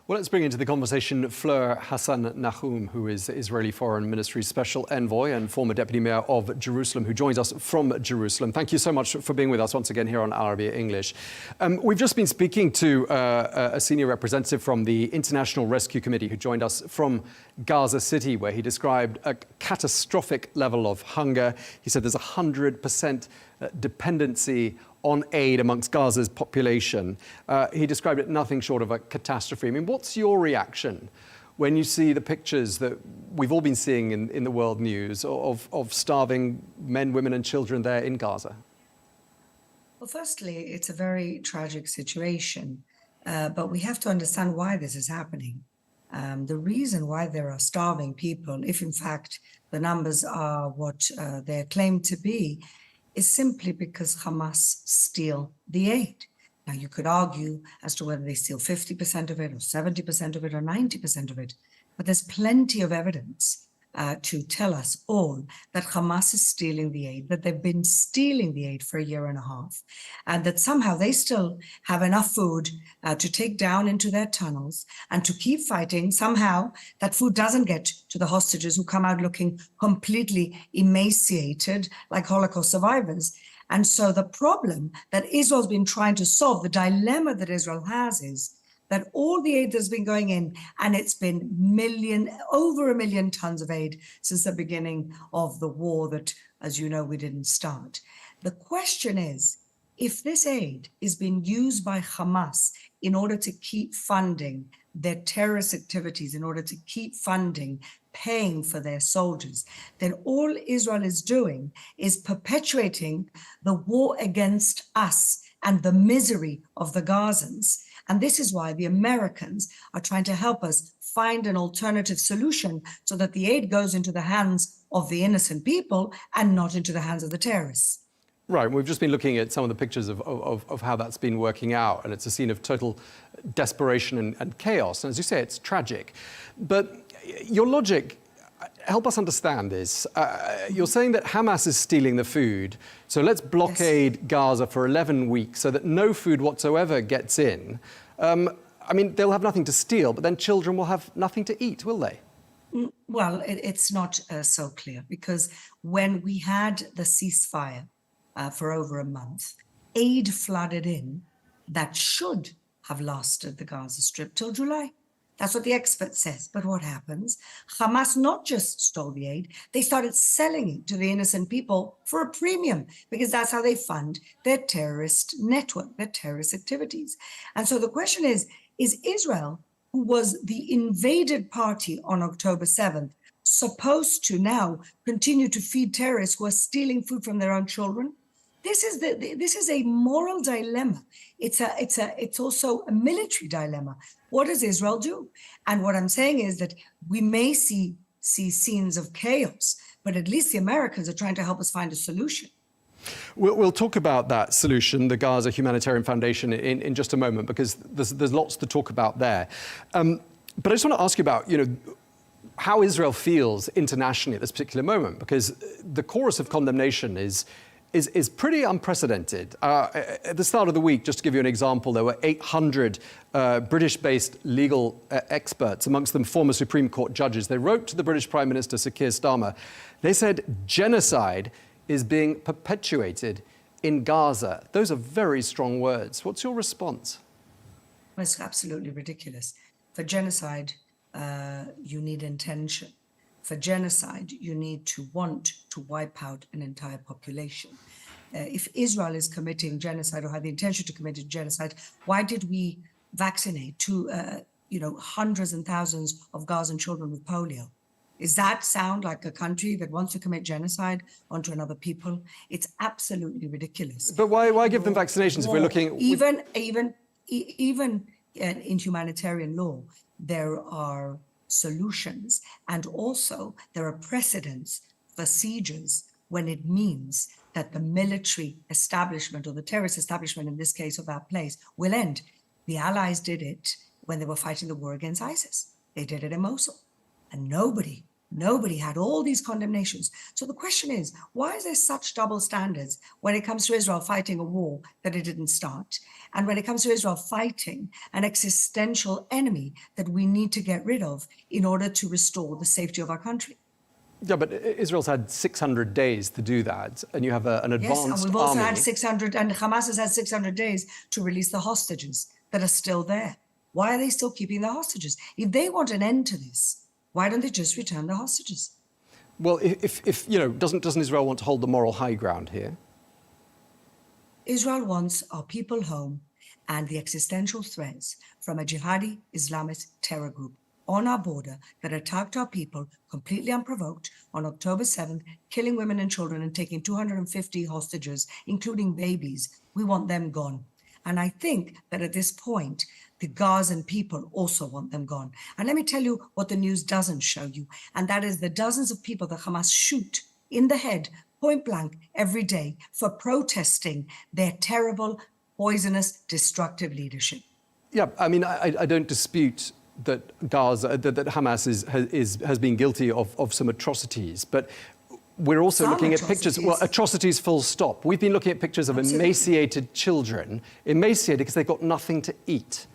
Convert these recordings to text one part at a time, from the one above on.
Well, let's bring into the conversation Fleur Hassan-Nahoum, who is Israeli Foreign Ministry's Special Envoy and former Deputy Mayor of Jerusalem, who joins us from Jerusalem. Thank you so much for being with us once again here on Al Arabiya English. We've just been speaking to a senior representative from the International Rescue Committee who joined us from Gaza City, where he described a catastrophic level of hunger. He said there's 100% dependency on aid amongst Gaza's population. He described it nothing short of a catastrophe. I mean, what's your reaction when you see the pictures that we've all been seeing in the world news of starving men, women and children there in Gaza? Well, firstly, it's a very tragic situation, but we have to understand why this is happening. The reason why there are starving people, if in fact the numbers are what they're claimed to be, is simply because Hamas steal the aid. Now, you could argue as to whether they steal 50% of it or 70% of it or 90% of it, but there's plenty of evidence to tell us all that Hamas is stealing the aid, that they've been stealing the aid for a year and a half, and that somehow they still have enough food to take down into their tunnels and to keep fighting. Somehow that food doesn't get to the hostages who come out looking completely emaciated like Holocaust survivors. And so the problem that Israel's been trying to solve, the dilemma that Israel has, is that all the aid that's been going in, and it's been over 1 million tons of aid since the beginning of the war that, as you know, we didn't start. The question is, if this aid is being used by Hamas in order to keep funding their terrorist activities, in order to keep funding, paying for their soldiers, then all Israel is doing is perpetuating the war against us and the misery of the Gazans. And this is why the Americans are trying to help us find an alternative solution so that the aid goes into the hands of the innocent people and not into the hands of the terrorists. Right, we've just been looking at some of the pictures of how that's been working out, and it's a scene of total desperation and chaos. And as you say, it's tragic. But your logic, help us understand this. You're saying that Hamas is stealing the food, so let's blockade Gaza for 11 weeks so that no food whatsoever gets in. I mean, they'll have nothing to steal, but then children will have nothing to eat, will they? Well, it's not so clear, because when we had the ceasefire for over a month, aid flooded in that should have lasted the Gaza Strip till July. That's what the expert says. But what happens? Hamas not just stole the aid, they started selling it to the innocent people for a premium, because that's how they fund their terrorist network, their terrorist activities. And so the question is Israel, who was the invaded party on October 7th, supposed to now continue to feed terrorists who are stealing food from their own children? This is a moral dilemma. It's also a military dilemma. What does Israel do? And what I'm saying is that we may see scenes of chaos, but at least the Americans are trying to help us find a solution. We'll talk about that solution, the Gaza Humanitarian Foundation, in just a moment, because there's lots to talk about there. But I just want to ask you about, how Israel feels internationally at this particular moment, because the chorus of condemnation is pretty unprecedented. At the start of the week, just to give you an example, there were 800 British-based legal experts, amongst them former Supreme Court judges. They wrote to the British Prime Minister, Sir Keir Starmer. They said genocide is being perpetuated in Gaza. Those are very strong words. What's your response? Well, it's absolutely ridiculous. For genocide, you need intention. For genocide, you need to want to wipe out an entire population. If Israel is committing genocide or had the intention to commit genocide, why did we vaccinate hundreds and thousands of Gazan children with polio? Does that sound like a country that wants to commit genocide onto another people? It's absolutely ridiculous. But why give them vaccinations if we're looking... Even in humanitarian law, there are solutions, and also there are precedents for sieges when it means that the military establishment, or the terrorist establishment in this case of that place, will end. The Allies did it when they were fighting the war against ISIS. They did it in Mosul, and nobody Nobody had all these condemnations. So the question is, why is there such double standards when it comes to Israel fighting a war that it didn't start? And when it comes to Israel fighting an existential enemy that we need to get rid of in order to restore the safety of our country? Yeah, but Israel's had 600 days to do that, and you have an advanced Yes, and we've also army. had 600, and Hamas has had 600 days to release the hostages that are still there. Why are they still keeping the hostages? If they want an end to this, why don't they just return the hostages? Well, if you know, doesn't Israel want to hold the moral high ground here? Israel wants our people home and the existential threats from a jihadi Islamist terror group on our border that attacked our people completely unprovoked on October 7th, killing women and children and taking 250 hostages, including babies. We want them gone. And I think that at this point, the Gazan people also want them gone. And let me tell you what the news doesn't show you, and that is the dozens of people that Hamas shoot in the head, point blank, every day for protesting their terrible, poisonous, destructive leadership. Yeah, I mean, I don't dispute that Gaza, that Hamas has been guilty of some atrocities, but we're also looking at pictures, well, atrocities full stop. We've been looking at pictures of emaciated children, emaciated because they've got nothing to eat.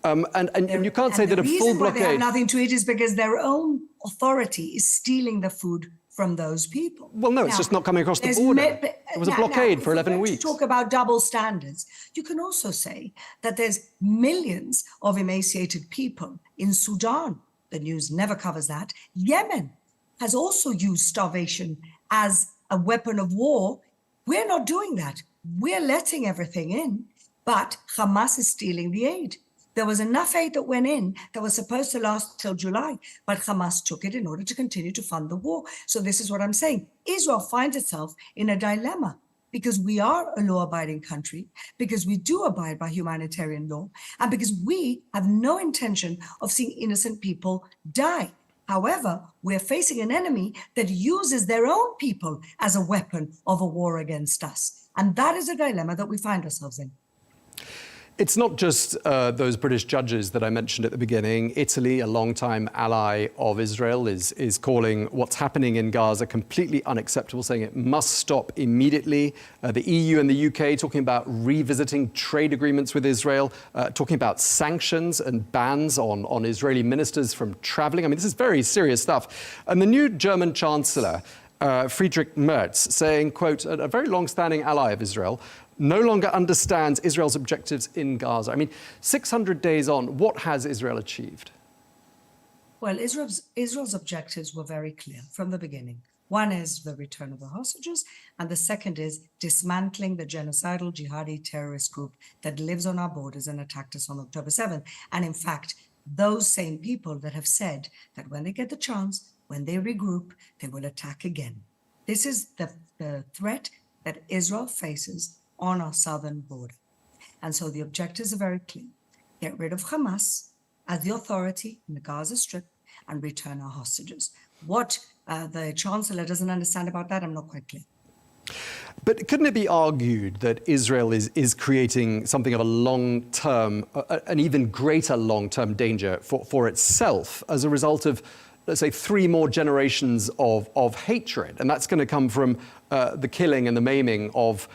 And you can't say that a full blockade... The reason why they have nothing to eat is because their own authority is stealing the food from those people. Well, no, it's just not coming across the border. There was a blockade for 11 weeks. To talk about double standards, you can also say that there's millions of emaciated people in Sudan. The news never covers that. Yemen has also used starvation as a weapon of war. We're not doing that. We're letting everything in, but Hamas is stealing the aid. There was enough aid that went in that was supposed to last till July, but Hamas took it in order to continue to fund the war. So this is what I'm saying. Israel finds itself in a dilemma because we are a law-abiding country, because we do abide by humanitarian law, and because we have no intention of seeing innocent people die. However, we're facing an enemy that uses their own people as a weapon of a war against us. And that is a dilemma that we find ourselves in. It's not just those British judges that I mentioned at the beginning. Italy, a longtime ally of Israel, is calling what's happening in Gaza completely unacceptable, saying it must stop immediately. The EU and the UK talking about revisiting trade agreements with Israel, talking about sanctions and bans on Israeli ministers from traveling. I mean, this is very serious stuff. And the new German Chancellor, Friedrich Merz, saying, quote, a very long-standing ally of Israel, no longer understands Israel's objectives in Gaza. I mean, 600 days on, what has Israel achieved? Well, Israel's objectives were very clear from the beginning. One is the return of the hostages, and the second is dismantling the genocidal jihadi terrorist group that lives on our borders and attacked us on October 7th. And in fact, those same people that have said that when they get the chance, when they regroup, they will attack again. This is the threat that Israel faces on our southern border. And so the objectives are very clear. Get rid of Hamas as the authority in the Gaza Strip and return our hostages. What the Chancellor doesn't understand about that, I'm not quite clear. But couldn't it be argued that Israel is creating something of a long-term, an even greater long-term danger for itself as a result of, let's say, 3 more generations of hatred? And that's going to come from the killing and the maiming of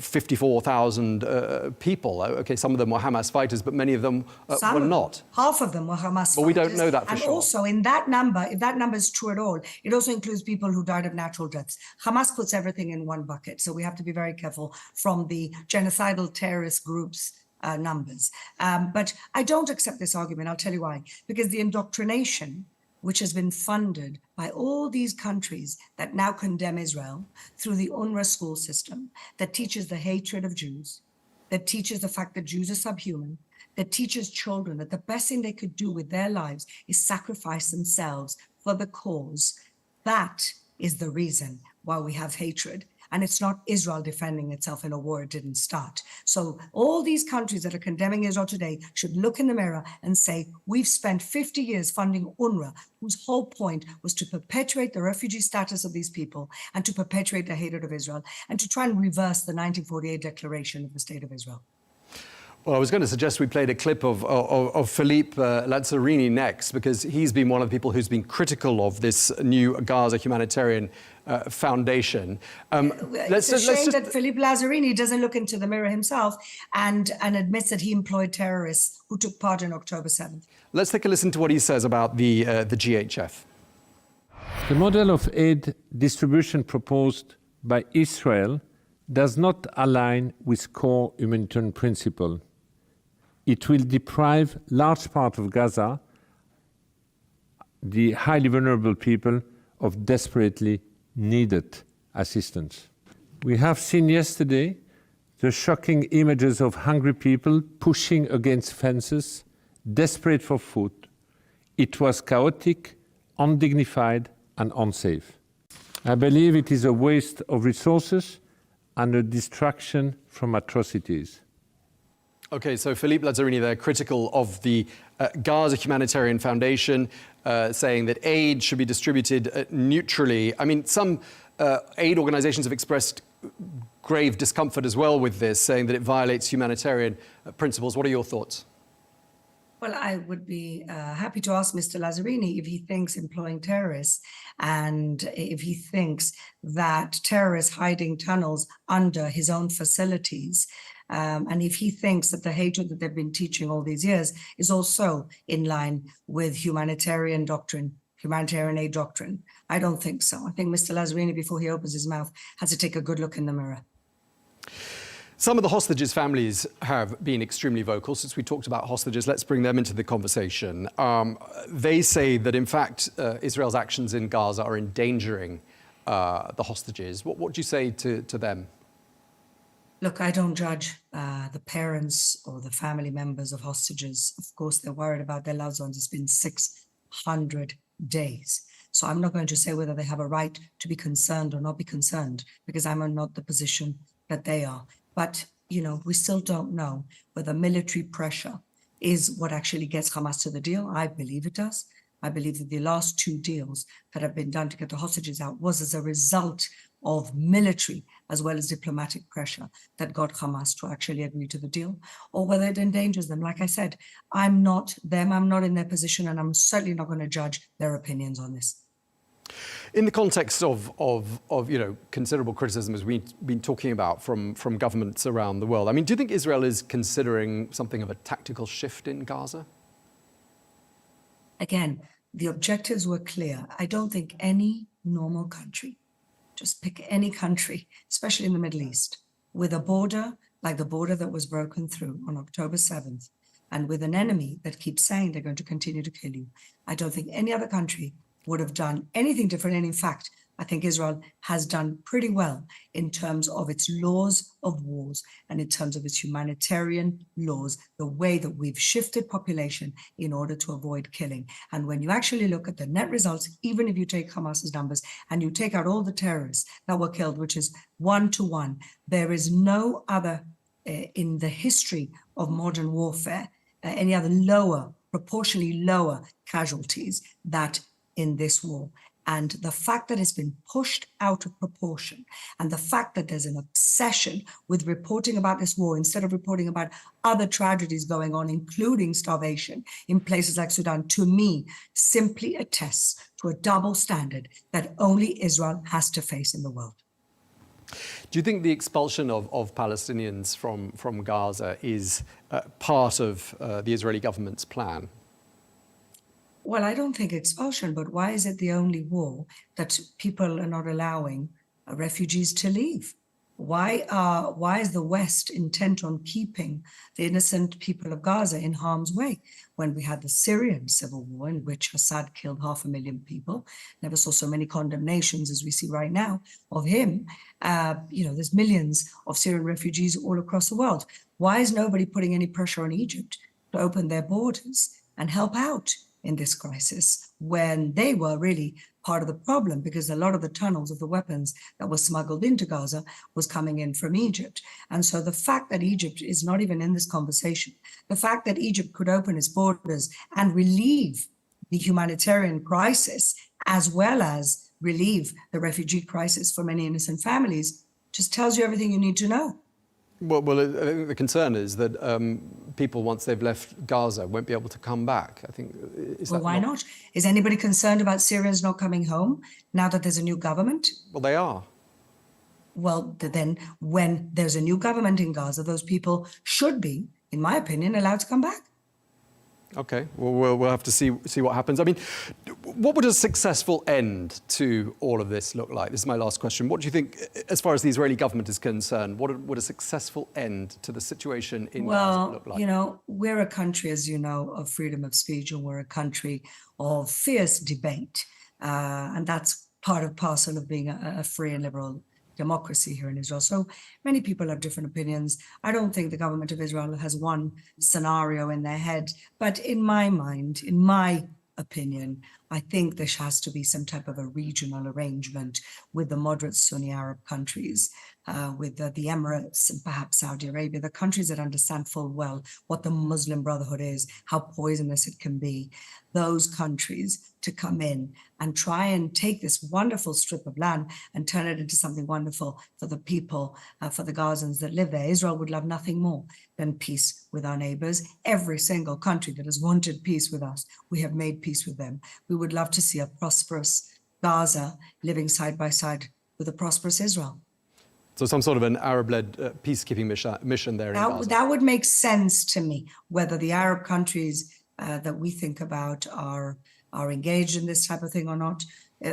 54,000 people. Okay, some of them were Hamas fighters, but many of them were not. Half of them were Hamas fighters. But we don't know that for sure. And also in that number, if that number is true at all, it also includes people who died of natural deaths. Hamas puts everything in one bucket. So we have to be very careful from the genocidal terrorist groups numbers. But I don't accept this argument. I'll tell you why. Because the indoctrination which has been funded by all these countries that now condemn Israel through the UNRWA school system, that teaches the hatred of Jews, that teaches the fact that Jews are subhuman, that teaches children that the best thing they could do with their lives is sacrifice themselves for the cause. That is the reason why we have hatred. And it's not Israel defending itself in a war it didn't start. So all these countries that are condemning Israel today should look in the mirror and say, we've spent 50 years funding UNRWA, whose whole point was to perpetuate the refugee status of these people and to perpetuate the hatred of Israel and to try and reverse the 1948 declaration of the State of Israel. Well, I was going to suggest we played a clip of Philippe Lazzarini next, because he's been one of the people who's been critical of this new Gaza humanitarian foundation. It's a shame that Philippe Lazzarini doesn't look into the mirror himself and admits that he employed terrorists who took part in October 7th. Let's take a listen to what he says about the GHF. The model of aid distribution proposed by Israel does not align with core humanitarian principles. It will deprive large part of Gaza, the highly vulnerable people, of desperately needed assistance. We have seen yesterday the shocking images of hungry people pushing against fences, desperate for food. It was chaotic, undignified, and unsafe. I believe it is a waste of resources and a distraction from atrocities. Okay, so Philippe Lazzarini there, critical of the Gaza Humanitarian Foundation, saying that aid should be distributed neutrally. I mean, some aid organizations have expressed grave discomfort as well with this, saying that it violates humanitarian principles. What are your thoughts? Well, I would be happy to ask Mr. Lazzarini if he thinks employing terrorists and if he thinks that terrorists hiding tunnels under his own facilities, and if he thinks that the hatred that they've been teaching all these years is also in line with humanitarian doctrine, humanitarian aid doctrine. I don't think so. I think Mr. Lazzarini, before he opens his mouth, has to take a good look in the mirror. Some of the hostages' families have been extremely vocal. Since we talked about hostages, let's bring them into the conversation. They say that, in fact, Israel's actions in Gaza are endangering the hostages. What do you say to them? Look, I don't judge the parents or the family members of hostages. Of course, they're worried about their loved ones. It's been 600 days. So I'm not going to say whether they have a right to be concerned or not be concerned, because I'm in not the position that they are. But, you know, we still don't know whether military pressure is what actually gets Hamas to the deal. I believe it does. I believe that the last two deals that have been done to get the hostages out was as a result of military as well as diplomatic pressure that got Hamas to actually agree to the deal, or whether it endangers them. Like I said, I'm not them, I'm not in their position, and I'm certainly not going to judge their opinions on this. In the context of considerable criticism, as we've been talking about from governments around the world, I mean, do you think Israel is considering something of a tactical shift in Gaza? Again, the objectives were clear. I don't think any normal country, just pick any country, especially in the Middle East, with a border like the border that was broken through on October 7th, and with an enemy that keeps saying they're going to continue to kill you, I don't think any other country would have done anything different. And in fact, I think Israel has done pretty well in terms of its laws of wars and in terms of its humanitarian laws, the way that we've shifted population in order to avoid killing. And when you actually look at the net results, even if you take Hamas's numbers and you take out all the terrorists that were killed, which is 1-to-1, there is no other in the history of modern warfare, any other proportionally lower casualties that in this war. And the fact that it's been pushed out of proportion, and the fact that there's an obsession with reporting about this war instead of reporting about other tragedies going on, including starvation in places like Sudan, to me, simply attests to a double standard that only Israel has to face in the world. Do you think the expulsion of Palestinians from Gaza is part of the Israeli government's plan? Well, I don't think expulsion, but why is it the only war that people are not allowing refugees to leave? Why is the West intent on keeping the innocent people of Gaza in harm's way? When we had the Syrian civil war, in which Assad killed 500,000 people, never saw so many condemnations as we see right now of him. There's millions of Syrian refugees all across the world. Why is nobody putting any pressure on Egypt to open their borders and help out in this crisis, when they were really part of the problem, because a lot of the tunnels of the weapons that were smuggled into Gaza was coming in from Egypt. And so the fact that Egypt is not even in this conversation, the fact that Egypt could open its borders and relieve the humanitarian crisis, as well as relieve the refugee crisis for many innocent families, just tells you everything you need to know. Well, I think the concern is that people, once they've left Gaza, won't be able to come back. I think. Well, why not? Is anybody concerned about Syrians not coming home now that there's a new government? Well, they are. Well, then when there's a new government in Gaza, those people should be, in my opinion, allowed to come back. Okay, well, we'll have to see what happens. I mean, what would a successful end to all of this look like? This is my last question. What do you think, as far as the Israeli government is concerned, what would a successful end to the situation in Gaza look like? You know, we're a country, as you know, of freedom of speech, and we're a country of fierce debate. And that's part and parcel of being a free and liberal democracy here in Israel. So many people have different opinions. I don't think the government of Israel has one scenario in their head, but in my mind, in my opinion, I think there has to be some type of a regional arrangement with the moderate Sunni Arab countries, with the Emirates and perhaps Saudi Arabia, the countries that understand full well what the Muslim Brotherhood is, how poisonous it can be, those countries to come in and try and take this wonderful strip of land and turn it into something wonderful for the people, for the Gazans that live there. Israel would love nothing more than peace with our neighbors. Every single country that has wanted peace with us, we have made peace with them. We would love to see a prosperous Gaza living side by side with a prosperous Israel. So some sort of an Arab-led peacekeeping mission there in Gaza. That would make sense to me. Whether the Arab countries that we think about are engaged in this type of thing or not,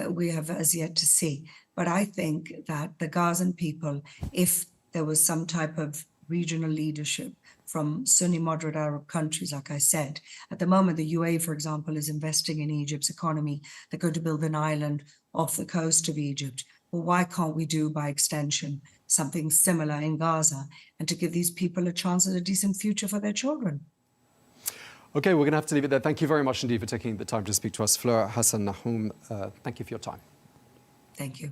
we have as yet to see. But I think that the Gazan people, if there was some type of regional leadership from Sunni moderate Arab countries, like I said, at the moment, the UAE, for example, is investing in Egypt's economy. They're going to build an island off the coast of Egypt. Well, why can't we do, by extension, something similar in Gaza, and to give these people a chance at a decent future for their children? Okay, we're going to have to leave it there. Thank you very much indeed for taking the time to speak to us. Fleur, Hassan-Nahoum, thank you for your time. Thank you.